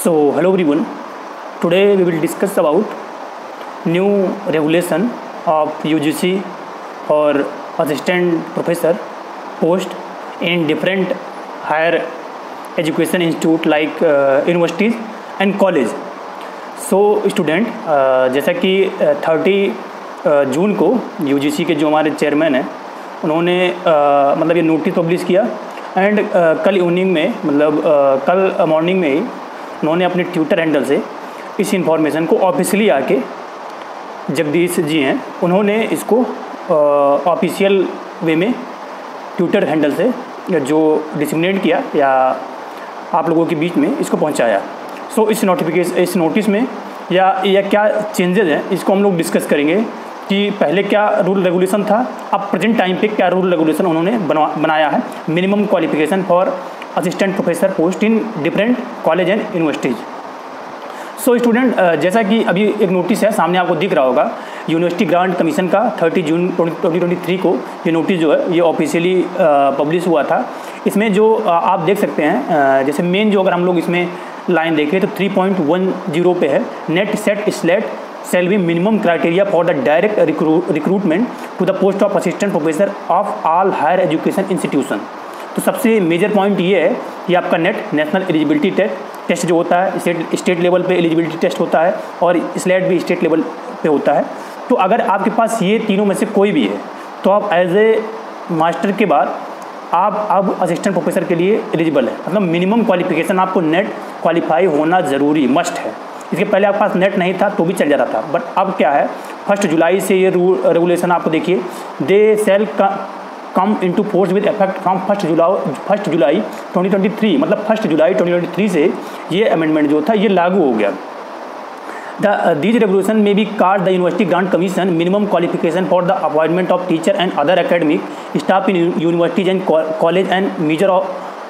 So hello everyone. Today we will discuss about new regulation of UGC for assistant professor post in different higher education institute like universities and college. So student जैसा कि 30 जून को UGC के जो हमारे chairman हैं उन्होंने मतलब ये नोटिस पब्लिश किया एंड कल इवनिंग में मतलब कल मॉर्निंग में ही उन्होंने अपने ट्विटर हैंडल से इस इंफॉर्मेशन को ऑफिशियली आके जगदीश जी हैं उन्होंने इसको ऑफिशियल वे में ट्विटर हैंडल से जो डिसमिनेट किया या आप लोगों के बीच में इसको पहुंचाया। सो इस नोटिस में या क्या चेंजेस हैं इसको हम लोग डिस्कस करेंगे कि पहले क्या रूल रेगुलेशन था, अब प्रेजेंट टाइम पे क्या रूल रेगुलेशन उन्होंने बनाया है। Minimum qualification for assistant professor post in different college and universities. So student जैसा कि अभी एक नोटिस है सामने आपको दिख रहा होगा, यूनिवर्सिटी ग्रांट कमीशन का 30 जून 2023 को ये नोटिस जो है ये ऑफिशियली पब्लिश हुआ था। इसमें जो आप देख सकते हैं जैसे मेन जो अगर हम लोग इसमें लाइन देखें तो 3.10 पे है, net set slate shall be minimum criteria for the direct recruitment to the post of assistant professor of all higher education institution। तो सबसे मेजर पॉइंट ये है कि आपका नेट नेशनल एलिजिबिलिटी टेस्ट जो होता है स्टेट लेवल पे एलिजिबिलिटी टेस्ट होता है और स्लेट भी स्टेट लेवल पे होता है। तो अगर आपके पास ये तीनों में से कोई भी है तो आप एज ए मास्टर के बाद आप अब असिस्टेंट प्रोफेसर के लिए एलिजिबल है। मतलब मिनिमम क्वालिफिकेशन आपको नेट क्वालिफाई होना ज़रूरी मस्ट है। इसके पहले आपके पास नेट नहीं था तो भी चल जाता था, बट अब क्या है 1 जुलाई से ये रूल रेगुलेशन आपको देखिए, they sell come into force with effect from 1 जुलाई 2023। मतलब 1 जुलाई 2023 से ये अमेंडमेंट जो था ये लागू हो गया। These regulation may be called the University Grant Commission minimum qualification for the appointment of teacher and other academic staff in universities and college and measure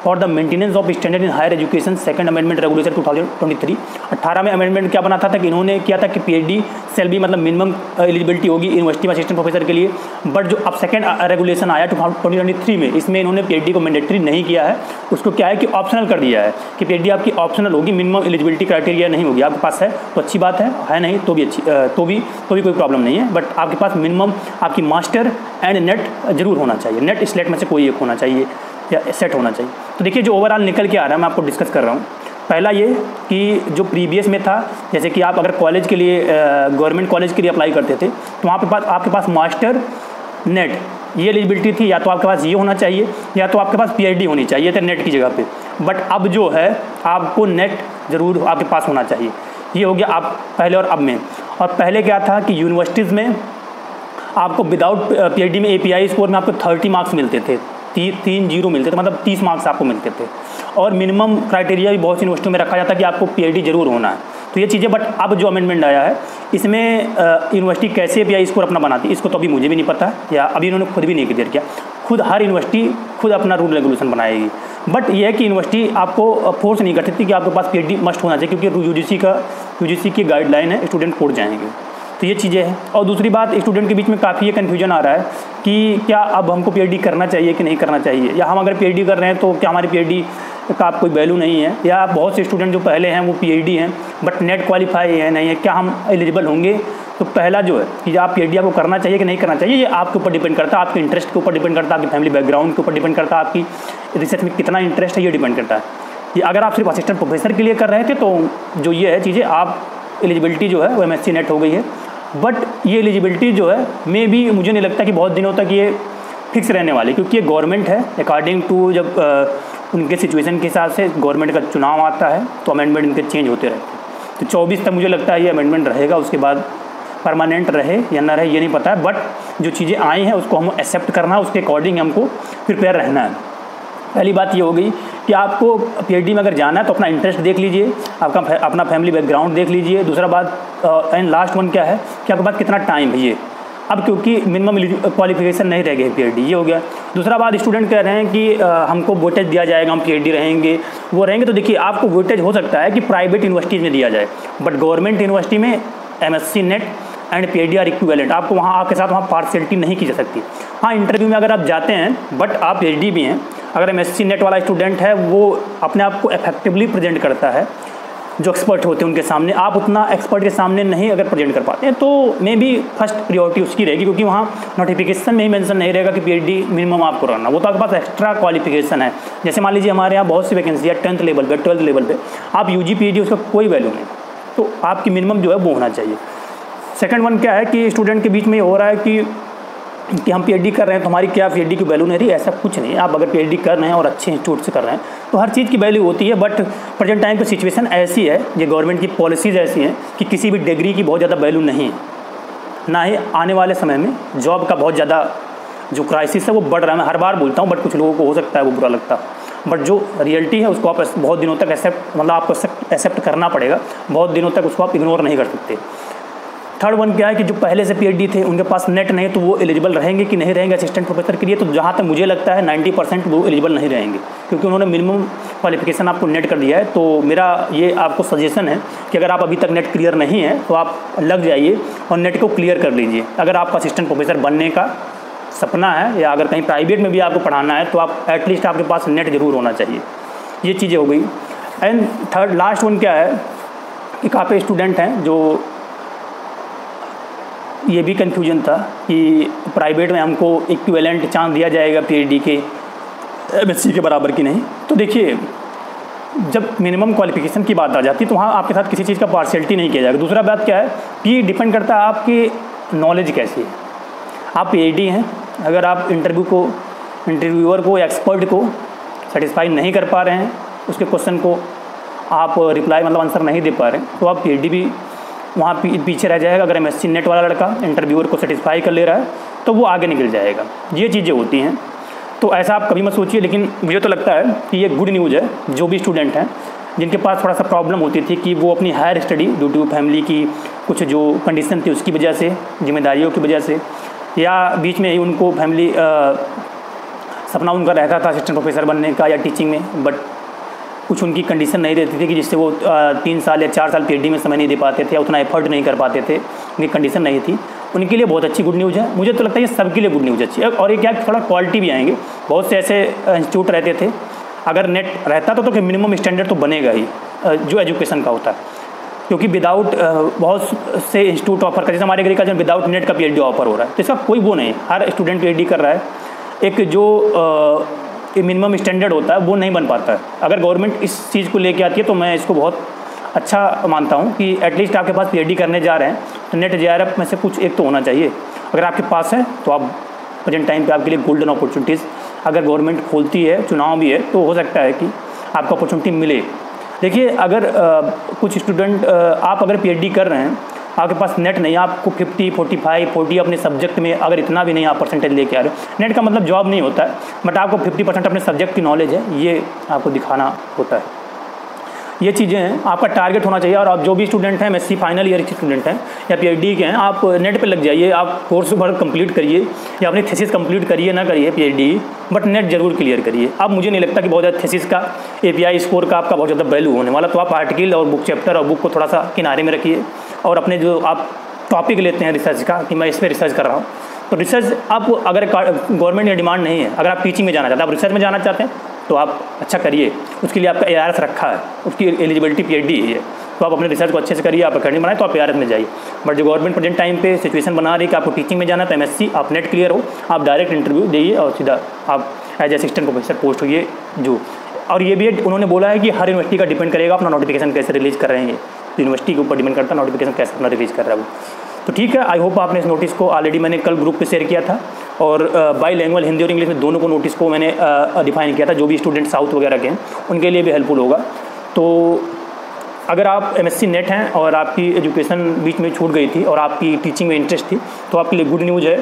for the maintenance of standard in higher education second amendment regulation 2023। 18 में amendment क्या बना था कि इन्होंने किया था कि PhD cell भी मतलब मिनिमम एलिजिबिलिटी होगी यूनिवर्सिटी में असिस्टेंट प्रोफेसर के लिए। बट जो अब सेकंड रेगुलेशन आया 2023 में इसमें इन्होंने PhD को मैंडेटरी नहीं किया है, उसको क्या है कि ऑप्शनल कर दिया है कि PhD आपकी ऑप्शनल होगी, मिनिमम एलिजिबिलिटी क्राइटेरिया नहीं होगी। आपके पास है तो अच्छी बात है नहीं तो भी अच्छी तो भी कोई प्रॉब्लम नहीं है, बट आपके पास मिनिमम आपकी मास्टर एंड नेट जरूर होना चाहिए, नेट स्लेट में से कोई एक होना चाहिए या सेट होना चाहिए। तो देखिए जो ओवरऑल निकल के आ रहा है मैं आपको डिस्कस कर रहा हूँ। पहला ये कि जो प्रीवियस में था जैसे कि आप अगर कॉलेज के लिए गवर्नमेंट कॉलेज के लिए अप्लाई करते थे तो वहाँ पे आपके पास मास्टर नेट ये एलिजिबिलिटी थी, या तो आपके पास ये होना चाहिए या तो आपके पास PhD होनी चाहिए थे नेट की जगह पे। बट अब जो है आपको नेट ज़रूर आपके पास होना चाहिए। ये हो गया आप पहले और अब में। और पहले क्या था कि यूनिवर्सिटीज़ में आपको विदाउट PhD में API स्कोर में आपको 30 मार्क्स मिलते थे, 3 मिलते थे, मतलब 30 मार्क्स आपको मिलते थे। और मिनिमम क्राइटेरिया भी बहुत सी यूनिवर्सिटियों में रखा जाता है कि आपको PhD जरूर होना है। तो ये चीज़ें, बट अब जो अमेंडमेंट आया है इसमें यूनिवर्सिटी कैसे API स्कोर अपना बनाती है इसको तो अभी मुझे भी नहीं पता, या अभी इन्होंने खुद भी नहीं क्लियर किया। खुद हर यूनिवर्सिटी खुद अपना रूल रेगुलेशन बनाएगी। बट ये है कि यूनिवर्सिटी आपको फोर्स नहीं कर सकती कि आपके पास PhD मस्ट होना चाहिए, क्योंकि UGC की गाइडलाइन है, स्टूडेंट कोर्ट जाएंगे। तो ये चीज़ें हैं। और दूसरी बात स्टूडेंट के बीच में काफ़ी ये कन्फ्यूजन आ रहा है कि क्या अब हमको PhD करना चाहिए कि नहीं करना चाहिए, या हम अगर PhD कर रहे हैं तो क्या हमारी PhD का कोई वैल्यू नहीं है, या बहुत से स्टूडेंट जो पहले हैं वो PhD हैं बट नेट क्वालिफाई है नहीं है, क्या हम एलिजिबल होंगे। तो पहला जो है कि आप PhD आपको करना चाहिए कि नहीं करना चाहिए, ये आपके ऊपर डिपेंड करता है, आपके इंटरेस्ट के ऊपर डिपेंड करता है, आपकी फैमिली बैकग्राउंड के ऊपर डिपेंड करता है, आपकी रिसर्च में कितना इंटरेस्ट है ये डिपेंड करता है। ये अगर आप सिर्फ असिस्टेंट प्रोफेसर के लिए कर रहे थे तो जो ये है चीज़ें आप एलिजिबिलिटी जो है वो MSc नेट हो गई है। बट ये एलिजिबिलिटी जो है मे भी मुझे नहीं लगता कि बहुत दिनों तक ये फिक्स रहने वाली, क्योंकि ये गवर्नमेंट है अकॉर्डिंग टू जब उनके सिचुएशन के हिसाब से गवर्नमेंट का चुनाव आता है तो अमेंडमेंट इनके चेंज होते रहते हैं। तो 24 तक मुझे लगता है ये अमेंडमेंट रहेगा, उसके बाद परमानेंट रहे या ना रहे ये नहीं पता है। बट जो चीज़ें आई हैं उसको हम एक्सेप्ट करना है, उसके अकॉर्डिंग हमको प्रिपेयर रहना है। पहली बात ये हो गई कि आपको PhD में अगर जाना है तो अपना इंटरेस्ट देख लीजिए, आपका अपना फैमिली बैकग्राउंड देख लीजिए। दूसरा बात एंड लास्ट वन क्या है कि आपके पास कितना टाइम है ये, अब क्योंकि मिनिमम क्वालिफिकेशन नहीं रह गए PhD, ये हो गया। दूसरा बात स्टूडेंट कह रहे हैं कि हमको वेटेज दिया जाएगा, हम PhD रहेंगे वो रहेंगे। तो देखिए आपको वेटेज हो सकता है कि प्राइवेट यूनिवर्सिटीज़ में दिया जाए, बट गवर्नमेंट यूनिवर्सिटी में MSc NET and PhD are equivalent. आपको वहाँ आपके साथ वहाँ पार्शियलिटी नहीं की जा सकती। हाँ इंटरव्यू में अगर आप जाते हैं बट आप PhD भी हैं, अगर MSc नेट वाला स्टूडेंट है वो अपने आप को इफेक्टिवली प्रेजेंट करता है जो एक्सपर्ट होते हैं उनके सामने, आप उतना एक्सपर्ट के सामने नहीं अगर प्रेजेंट कर पाते हैं तो मे बी फर्स्ट प्रायोरिटी उसकी रहेगी, क्योंकि वहाँ नोटिफिकेशन में ही मेंशन नहीं रहेगा कि पीएचडी मिनिमम आपको रहना, वो तो आपके पास एक्स्ट्रा क्वालिफिकेशन है। जैसे मान लीजिए हमारे यहाँ बहुत सी वैकेंसी है 10th लेवल पे, 12th लेवल पे, आप यूजी पीएचडी उसका कोई वैल्यू नहीं, तो आपकी मिनिमम जो है वो होना चाहिए। सेकंड वन क्या है कि स्टूडेंट के बीच में ये हो रहा है कि हम पीएचडी कर रहे हैं तो हमारी क्या पीएचडी की वैल्यू नहीं रही, ऐसा कुछ नहीं है। आप अगर पीएचडी कर रहे हैं और अच्छे इंस्टीट्यूट से कर रहे हैं तो हर चीज़ की वैल्यू होती है, बट प्रेजेंट टाइम पे सिचुएशन ऐसी है, ये गवर्नमेंट की पॉलिसीज़ ऐसी हैं कि किसी भी डिग्री की बहुत ज़्यादा वैल्यू नहीं है, ना ही आने वाले समय में जॉब का बहुत ज़्यादा जो क्राइसिस है वो बढ़ रहा है। मैं हर बार बोलता हूँ, बट कुछ लोगों को हो सकता है वो बुरा लगता, बट जो रियलिटी है उसको आप बहुत दिनों तक आपको एक्सेप्ट करना पड़ेगा, बहुत दिनों तक उसको आप इग्नोर नहीं कर सकते। थर्ड वन क्या है कि जो पहले से पीएचडी थे उनके पास नेट नहीं है तो वो एलिजिबल रहेंगे कि नहीं रहेंगे असिस्टेंट प्रोफेसर के लिए, तो जहाँ तक मुझे लगता है 90% वो एलिजिबल नहीं रहेंगे, क्योंकि उन्होंने मिनिमम क्वालिफिकेशन आपको नेट कर दिया है। तो मेरा ये आपको सजेशन है कि अगर आप अभी तक नेट क्लियर नहीं है तो आप लग जाइए और नेट को क्लियर कर लीजिए। अगर आपका असिस्टेंट प्रोफेसर बनने का सपना है या अगर कहीं प्राइवेट में भी आपको पढ़ाना है तो आप एटलीस्ट आपके पास नेट जरूर होना चाहिए। ये चीज़ें हो गई। एंड थर्ड लास्ट वन क्या है कि काफ़ी स्टूडेंट हैं जो ये भी कन्फ्यूजन था कि प्राइवेट में हमको इक्विवेलेंट चांस दिया जाएगा पीएचडी के एमएससी के बराबर की नहीं। तो देखिए, जब मिनिमम क्वालिफिकेशन की बात आ जाती है तो वहाँ आपके साथ किसी चीज़ का पार्शियलिटी नहीं किया जाएगा। दूसरा बात क्या है कि डिपेंड करता है आपकी नॉलेज कैसी है। आप पीएचडी हैं, अगर आप इंटरव्यूअर को या एक्सपर्ट को सेटिस्फाई नहीं कर पा रहे हैं, उसके क्वेश्चन को आप रिप्लाई मतलब आंसर नहीं दे पा रहे हैं, तो आप पीएचडी भी वहाँ पीछे रह जाएगा। अगर एमएससी नेट वाला लड़का इंटरव्यूअर को सेटिस्फाई कर ले रहा है तो वो आगे निकल जाएगा। ये चीज़ें होती हैं, तो ऐसा आप कभी मत सोचिए। लेकिन मुझे तो लगता है कि ये गुड न्यूज़ है जो भी स्टूडेंट हैं जिनके पास थोड़ा सा प्रॉब्लम होती थी कि वो अपनी higher study due to family की कुछ जो कंडीशन थी उसकी वजह से, जिम्मेदारियों की वजह से, या बीच में ही उनको फैमिली सपना उनका रहता था असिस्टेंट प्रोफेसर बनने का या टीचिंग में, बट कुछ उनकी कंडीशन नहीं रहती थी कि जिससे वो 3 साल या 4 साल पीएचडी में समय नहीं दे पाते थे या उतना एफर्ट नहीं कर पाते थे, उनकी कंडीशन नहीं थी। उनके लिए बहुत अच्छी गुड न्यूज़ है। मुझे तो लगता है ये सबके लिए गुड न्यूज़ अच्छी है। और ये क्या थोड़ा क्वालिटी भी आएंगे। बहुत से ऐसे इंस्टीट्यूट रहते थे, अगर नेट रहता तो मिनिमम स्टैंडर्ड तो बनेगा ही जो एजुकेशन का होता है, क्योंकि विदाउट बहुत से इंस्टीट्यूट ऑफर कर, जैसे हमारे एग्रीकल्चर विदाउट नेट का पीएचडी ऑफर हो रहा है, तो इसका कोई वो नहीं, हर स्टूडेंट पीएचडी कर रहा है। एक जो मिनिमम स्टैंडर्ड होता है वो नहीं बन पाता है। अगर गवर्नमेंट इस चीज़ को लेके आती है तो मैं इसको बहुत अच्छा मानता हूँ कि एटलीस्ट आपके पास पीएचडी करने जा रहे हैं तो नेट जेआरएफ में से कुछ एक तो होना चाहिए। अगर आपके पास है तो आप प्रेजेंट टाइम पे आपके लिए गोल्डन अपॉर्चुनिटीज़ अगर गवर्नमेंट खोलती है, चुनाव भी है, तो हो सकता है कि आपको अपॉर्चुनिटी मिले। देखिए, अगर कुछ स्टूडेंट आप अगर पीएचडी कर रहे हैं, आपके पास नेट नहीं, आपको 50, 45, 40 अपने सब्जेक्ट में अगर इतना भी नहीं आप परसेंटेज लेके आ रहे हो, नेट का मतलब जॉब नहीं होता है, बट आपको 50% अपने सब्जेक्ट की नॉलेज है, ये आपको दिखाना होता है। ये चीज़ें हैं, आपका टारगेट होना चाहिए। और आप जो भी स्टूडेंट हैं, एमएससी फाइनल ईयर के स्टूडेंट हैं या पीएचडी के हैं, आप नेट पे लग जाइए, आप कोर्स भर कंप्लीट करिए या अपनी थीसिस कंप्लीट करिए, ना करिए पीएचडी, बट नेट जरूर क्लियर करिए। अब मुझे नहीं लगता कि बहुत ज़्यादा थीसिस का एपीआई स्कोर का आपका बहुत ज़्यादा वैल्यू होने वाला, तो आप आर्टिकल और बुक चैप्टर और बुक को थोड़ा सा किनारे में रखिए और अपने जो आप टॉपिक लेते हैं रिसर्च का कि मैं इस पर रिसर्च कर रहा हूँ, तो रिसर्च आप अगर गवर्नमेंट ने डिमांड नहीं है, अगर आप टीचिंग में जाना चाहते हैं, आप रिसर्च में जाना चाहते हैं तो आप अच्छा करिए, उसके लिए आपका ARS रखा है, उसकी एलिजिबिलिटी पीएचडी है, तो आप अपने रिसर्च को अच्छे से करिए, आप अकेडमी बनाए तो आप ARS में जाइए। बट जो गवर्नमेंट प्रेजेंट टाइम पे सिचुएशन बना रही है कि आपको टीचिंग में जाना है तो एमएससी आप नेट क्लियर हो, आप डायरेक्ट इंटरव्यू दिए और सीधा आप एज असिस्टेंट प्रोफेसर पोस्ट हुई जो। और ये भी उन्होंने बोला है कि हर यूनिवर्सिटी का डिपेंड करेगा अपना नोटिफिकेशन कैसे रिलीज़ कर रहे हैं, यूनिवर्सिटी के ऊपर डिपेंड करता है नोटिफिकेशन कैसे अपना रिलीज़ कर रहा है वो। तो ठीक है, आई होप आपने इस नोटिस को ऑलरेडी मैंने कल ग्रुप पे शेयर किया था और बाई लैंग्वेज हिंदी और इंग्लिश में दोनों को नोटिस को मैंने डिफाइन किया था, जो भी स्टूडेंट साउथ वगैरह के हैं उनके लिए भी हेल्पफुल होगा। तो अगर आप एमएससी नेट हैं और आपकी एजुकेशन बीच में छूट गई थी और आपकी टीचिंग में इंटरेस्ट थी तो आपके लिए गुड न्यूज़ है।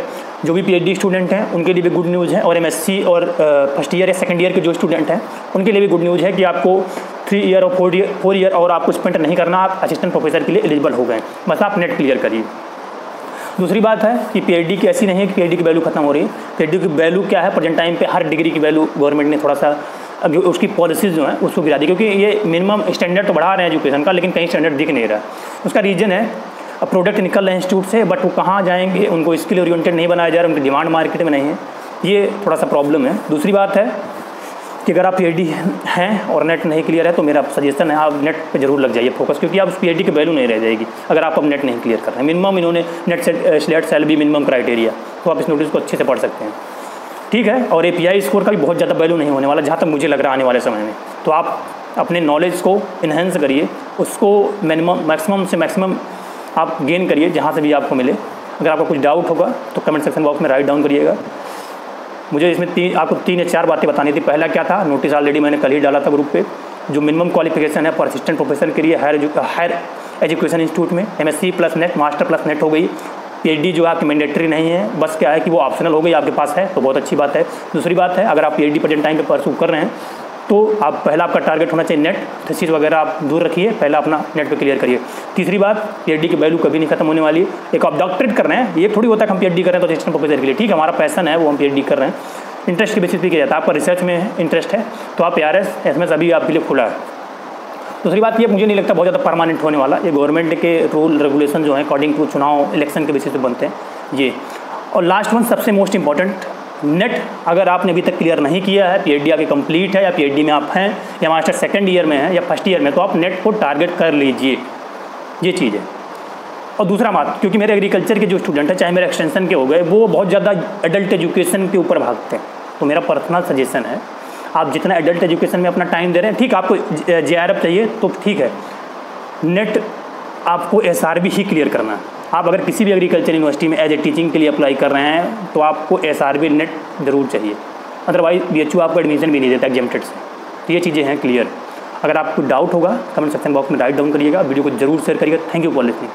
जो भी पीएचडी स्टूडेंट हैं उनके लिए भी गुड न्यूज़ है, और एमएससी और फर्स्ट ईयर या सेकंड ईयर के जो स्टूडेंट हैं उनके लिए भी गुड न्यूज़ है कि आपको 3 ईयर और 4 ईयर और आपको स्पेंड नहीं करना, आप असिस्टेंट प्रोफेसर के लिए एलिजिबल हो गए, बस आप नेट क्लियर करिए। दूसरी बात है कि पीएचडी की ऐसी नहीं है कि पीएचडी की वैल्यू खत्म हो रही है। पीएचडी की वैल्यू क्या है, प्रेजेंट टाइम पे हर डिग्री की वैल्यू गवर्नमेंट ने थोड़ा सा उसकी पॉलिसीज़ जो हैं उसको गिरा दी, क्योंकि ये मिनिमम स्टैंडर्ड तो बढ़ा रहे हैं एजुकेशन का, लेकिन कहीं स्टैंडर्ड दिख नहीं रहा। उसका रीज़न है प्रोडक्ट निकल रहे हैं इंस्टीट्यूट से, बट वो कहाँ जाएंगे, उनको स्किल ओरिएंटेड नहीं बनाया जा रहा, उनकी डिमांड मार्केट में नहीं है, ये थोड़ा सा प्रॉब्लम है। दूसरी बात है कि अगर आप PhD हैं और नेट नहीं क्लियर है तो मेरा सजेशन है आप नेट पे जरूर लग जाइए फोकस, क्योंकि आप उस PhD की वैल्यू नहीं रह जाएगी अगर आप अब नेट नहीं क्लियर कर रहे हैं। मिनिमम इन्होंने NET SLET SELB minimum criteria, तो आप इस नोटिस को अच्छे से पढ़ सकते हैं, ठीक है। और API स्कोर का भी बहुत ज़्यादा वैल्यू नहीं होने वाला जहाँ तक मुझे लग रहा है आने वाले समय में। तो आप अपने नॉलेज को इन्हेंस करिए, उसको मैक्सिमम से मैक्सिमम आप गेन करिए जहाँ से भी आपको मिले। अगर आपको कुछ डाउट होगा तो कमेंट सेक्शन बॉक्स में राइट डाउन करिएगा। मुझे इसमें आपको 3 या 4 बातें बतानी थी। पहला क्या था, नोटिस ऑलरेडी मैंने कल ही डाला था ग्रुप पे, जो मिनिमम क्वालिफिकेशन है फॉर असिस्टेंट प्रोफेसर के लिए हायर एजुकेशन इंस्टीट्यूट में MSc plus net, master plus net हो गई। PhD जो आपकी मैंडेटरी नहीं है, बस क्या है कि वो ऑप्शनल हो गई, आपके पास है तो बहुत अच्छी बात है। दूसरी बात है, अगर आप PhD प्रेजेंट टाइम पे परसू कर रहे हैं तो आप पहला आपका टारगेट होना चाहिए नेट, थीसिस वगैरह आप दूर रखिए, पहला अपना नेट पे क्लियर करिए। तीसरी बात, PhD की वैल्यू कभी नहीं खत्म होने वाली है। एक आप डॉक्टरेट कर रहे हैं, ये थोड़ी होता है कि हम PhD कर रहे हैं तो असिस्टेंट प्रोफेसर के लिए, ठीक है, हमारा पैसन है वो हम PhD कर रहे हैं, इंटरेस्ट के बेसिस पे किया जाता है। आपका रिसर्च में इंटरेस्ट है तो आप ARS SMS अभी आपके लिए खुला है। दूसरी बात ये मुझे नहीं लगता बहुत ज़्यादा परमानेंट होने वाला, ये गवर्नमेंट के रूल रेगुलेशन जो है अकॉर्डिंग टू चुनाव इलेक्शन के बेसिस पे बनते हैं ये। और लास्ट वन सबसे मोस्ट इंपॉर्टेंट, नेट अगर आपने अभी तक क्लियर नहीं किया है, PhD आपकी कंप्लीट है या PhD में आप हैं या मास्टर सेकंड ईयर में हैं या फर्स्ट ईयर में, तो आप नेट को टारगेट कर लीजिए, ये चीज़ है। और दूसरा बात, क्योंकि मेरे एग्रीकल्चर के जो स्टूडेंट हैं चाहे मेरे एक्सटेंशन के हो गए, वो बहुत ज़्यादा एडल्ट एजुकेशन के ऊपर भागते हैं, तो मेरा पर्सनल सजेशन है आप जितना एडल्ट एजुकेशन में अपना टाइम दे रहे हैं, ठीक आपको JRF चाहिए तो ठीक है, नेट आपको SRB ही क्लियर करना है। आप अगर किसी भी एग्रीकल्चर यूनिवर्सिटी में एज ए टीचिंग के लिए अप्लाई कर रहे हैं तो आपको SRB नेट ज़रूर चाहिए, अदरवाइज BHU आपको एडमिशन भी नहीं देता एग्जामटेड से। तो ये चीज़ें हैं क्लियर। अगर आपको डाउट होगा कमेंट सेक्शन बॉक्स में राइट डाउन करिएगा, वीडियो को जरूर शेयर करिएगा। Thank you for listening.